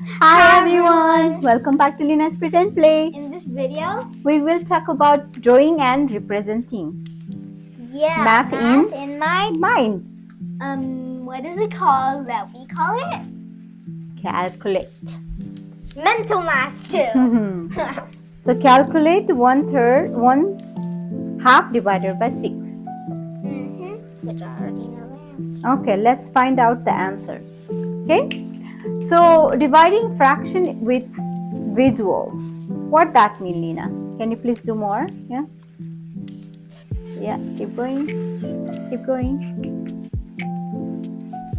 Hi everyone! Welcome back to Lina's Pretend Play. In this video, We will talk about drawing and representing. Math in mind. What is it called that we call it? Calculate. Mental math too. So calculate 1/3 divided by 6. Which I already know the answer. Okay, let's find out the answer. Okay? So dividing fraction with visuals. What that mean, Lina? Can you please do more? Yeah. Yeah, keep going. Keep going.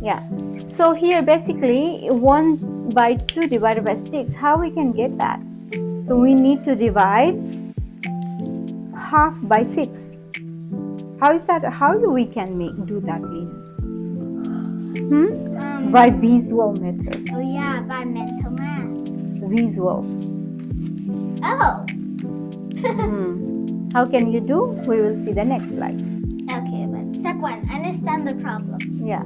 Yeah. So here basically 1/2 divided by 6. How we can get that? So we need to divide half by 6. How is that? How we can do that, Lina? By visual method. Oh yeah, by mental math. Visual. Oh. How can you do? We will see the next slide. Okay, but step 1, understand the problem. Yeah.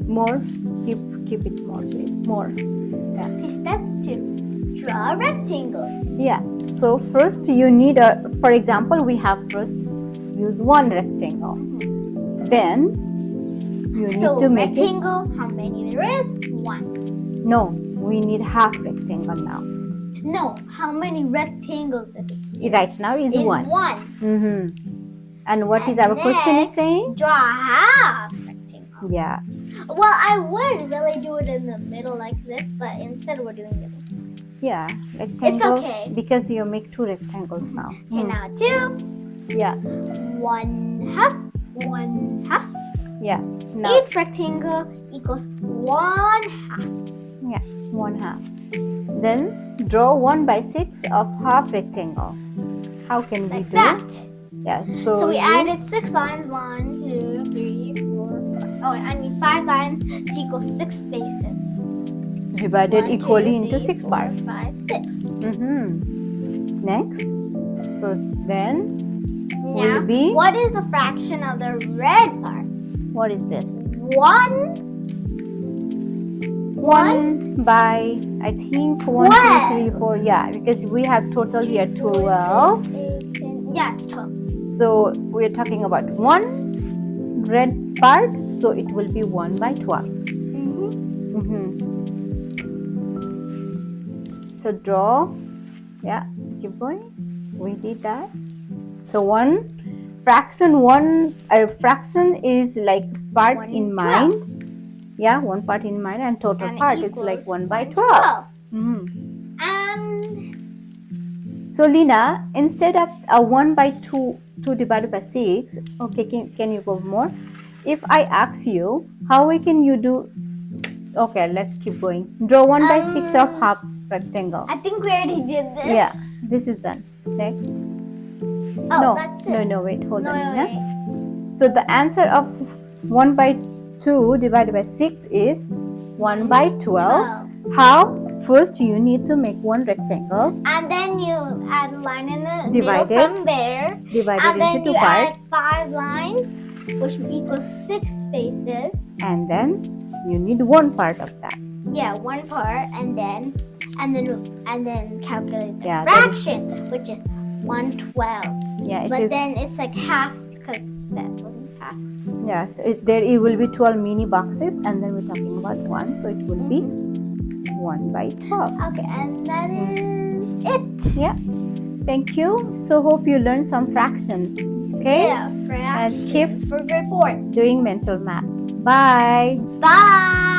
More. Keep it more, please. More. Yeah. Okay, step 2, draw a rectangle. Yeah. So first you need for example, we have first use one rectangle. Then you need to make rectangle, how many there is? 1. No, we need half rectangle now. No, how many rectangles are there? Right now is 1. 1. And what is our question is saying? Draw a half rectangle. Yeah. Well, I would really do it in the middle like this, but instead we're doing it. Yeah, rectangle. It's okay. Because you make 2 rectangles now. Okay, now 2. Yeah. 1/2. 1/2. Yeah. Now Each rectangle equals 1/2. Yeah, 1/2. Then draw 1/6 of half rectangle. How can we do that? Yeah. So we added 6 lines. 1, 2, 3, 4, 5. Oh, I need 5 lines to equal 6 spaces. Divided 1, equally 2, 3, into 6 parts. 5, 6. Next. So then Now, will be. what is the fraction of the red part? What is this? 1 by, I think 1, 2, 3, 4. Yeah, because we have total here 12. 6, 8, 10. Yeah, it's 12. So we are talking about 1 red part. So it will be 1/12. So draw. Yeah, keep going. We did that. So fraction is like part in mind. Yeah, 1 part in mind, and total part is like 1/12. And so Lina, instead of 1/2 divided by 6, okay, can you go more? If I ask you, how can you do? Okay, let's keep going. Draw 1/6 of half rectangle. I think we already did this. Yeah, this is done. Next. Oh, that's it. No, wait, hold on. Wait. So the answer of 1/2 divided by 6 is 1/12. How? First, you need to make one rectangle. And then you add a line in the Divided. middle from there. Divided and then into 2 you parts. add 5 lines, which equals 6 spaces. And then you need 1 part of that. Yeah, 1 part, and then calculate the fraction, which is 1/12. Yeah, but then it's like half because that one's half. Yeah, so it will be 12 mini boxes, and then we're talking about 1, so it will be 1/12. Okay, and that is it. Yeah. Thank you. So hope you learned some fraction. Okay. Yeah, fractions. And keep for grade 4 doing mental math. Bye. Bye.